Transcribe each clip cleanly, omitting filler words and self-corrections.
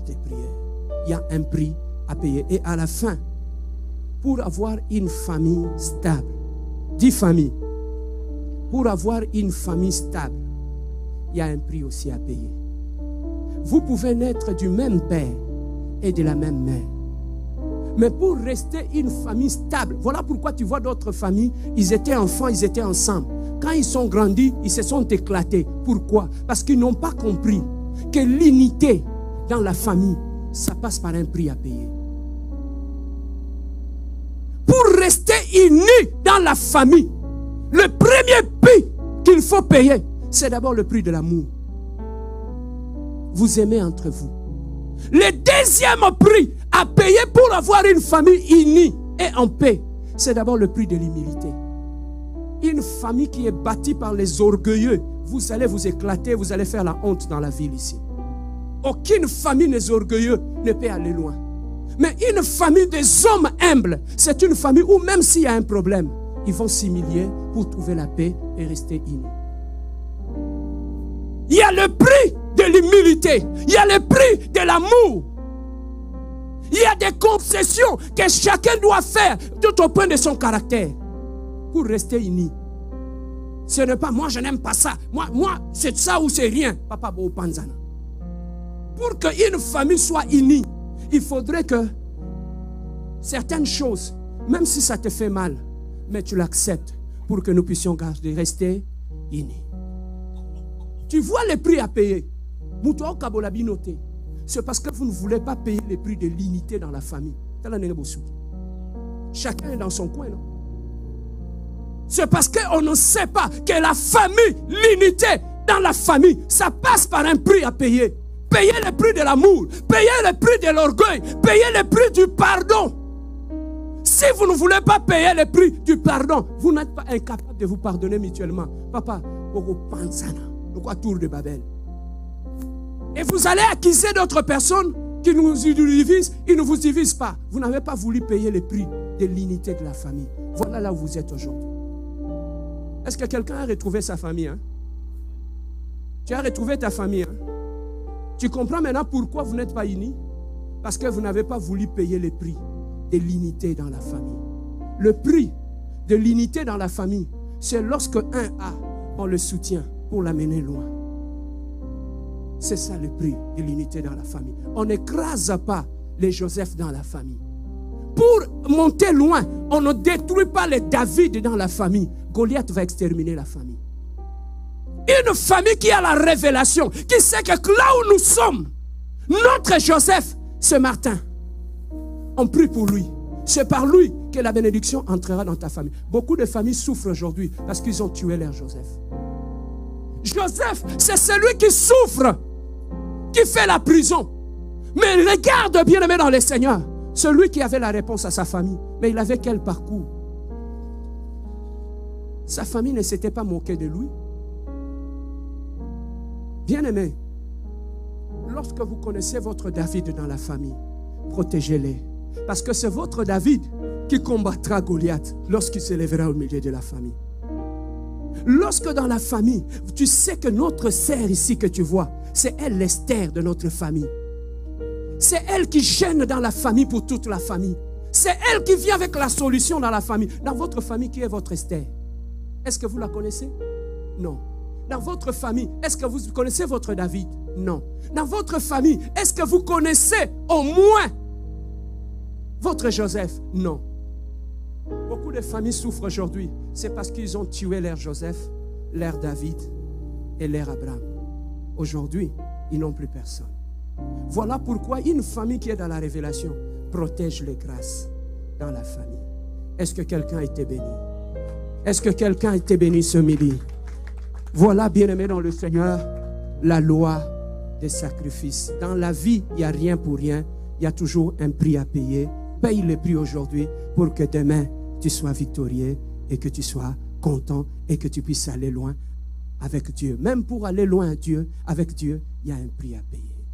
tes prières. Il y a un prix à payer. Et à la fin, pour avoir une famille stable, 10 familles, pour avoir une famille stable, il y a un prix aussi à payer. Vous pouvez naître du même père et de la même mère. Mais pour rester une famille stable, voilà pourquoi tu vois d'autres familles, ils étaient enfants, ils étaient ensemble. Quand ils sont grandis, ils se sont éclatés. Pourquoi? Parce qu'ils n'ont pas compris que l'unité dans la famille, ça passe par un prix à payer. Pour rester unis dans la famille, le premier prix qu'il faut payer, c'est d'abord le prix de l'amour. Vous aimez entre vous. Le deuxième prix à payer pour avoir une famille unie et en paix, c'est d'abord le prix de l'humilité. Une famille qui est bâtie par les orgueilleux, vous allez vous éclater, vous allez faire la honte dans la ville ici. Aucune famille des orgueilleux ne peut aller loin. Mais une famille des hommes humbles, c'est une famille où même s'il y a un problème, ils vont s'humilier pour trouver la paix et rester unis. Il y a le prix de l'humilité, il y a le prix de l'amour. Il y a des concessions que chacun doit faire tout au point de son caractère pour rester uni. Ce n'est pas moi je n'aime pas ça, moi c'est ça ou c'est rien. Papa Bo Panzana. Pour qu'une famille soit unie, il faudrait que certaines choses, même si ça te fait mal, mais tu l'acceptes pour que nous puissions rester unis. Tu vois les prix à payer. C'est parce que vous ne voulez pas payer les prix de l'unité dans la famille. Chacun est dans son coin, non? C'est parce qu'on ne sait pas que la famille, l'unité dans la famille, ça passe par un prix à payer. Payer le prix de l'amour, payer le prix de l'orgueil, payer le prix du pardon. Si vous ne voulez pas payer le prix du pardon, vous n'êtes pas incapable de vous pardonner mutuellement. Papa, le quoi tour de Babel. Et vous allez accuser d'autres personnes qui nous divisent, ils ne vous divisent pas. Vous n'avez pas voulu payer le prix de l'unité de la famille. Voilà là où vous êtes aujourd'hui. Est-ce que quelqu'un a retrouvé sa famille? Hein? Tu as retrouvé ta famille. Hein? Tu comprends maintenant pourquoi vous n'êtes pas unis? Parce que vous n'avez pas voulu payer le prix de l'unité dans la famille. Le prix de l'unité dans la famille, c'est lorsque un a, on le soutient pour l'amener loin. C'est ça le prix de l'unité dans la famille. On n'écrase pas les Joseph dans la famille. Pour monter loin, on ne détruit pas les David dans la famille. Goliath va exterminer la famille. Une famille qui a la révélation, qui sait que là où nous sommes, notre Joseph, ce matin, on prie pour lui. C'est par lui que la bénédiction entrera dans ta famille. Beaucoup de familles souffrent aujourd'hui parce qu'ils ont tué leur Joseph. Joseph, c'est celui qui souffre, qui fait la prison. Mais regarde, bien-aimé dans le Seigneur, celui qui avait la réponse à sa famille. Mais il avait quel parcours? Sa famille ne s'était pas moquée de lui. Bien-aimé, lorsque vous connaissez votre David dans la famille, protégez-les. Parce que c'est votre David qui combattra Goliath lorsqu'il se lèvera au milieu de la famille. Lorsque dans la famille, tu sais que notre sœur ici que tu vois, c'est elle l'Esther de notre famille. C'est elle qui gêne dans la famille pour toute la famille. C'est elle qui vient avec la solution dans la famille. Dans votre famille, qui est votre Esther? Est-ce que vous la connaissez? Non. Dans votre famille, est-ce que vous connaissez votre David? Non. Dans votre famille, est-ce que vous connaissez au moins votre Joseph? Non. Beaucoup de familles souffrent aujourd'hui. C'est parce qu'ils ont tué leur Joseph, leur David et leur Abraham. Aujourd'hui, ils n'ont plus personne. Voilà pourquoi une famille qui est dans la révélation protège les grâces dans la famille. Est-ce que quelqu'un a été béni? Est-ce que quelqu'un a été béni ce midi? Voilà, bien-aimé dans le Seigneur, la loi des sacrifices. Dans la vie, il n'y a rien pour rien. Il y a toujours un prix à payer. Paye le prix aujourd'hui pour que demain, tu sois victorieux et que tu sois content et que tu puisses aller loin avec Dieu. Même pour aller loin avec Dieu, il y a un prix à payer.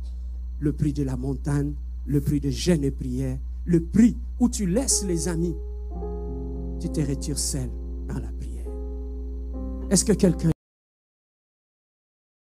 Le prix de la montagne, le prix de jeûne et prière, le prix où tu laisses les amis, tu te retires seul dans la prière. Est-ce que quelqu'un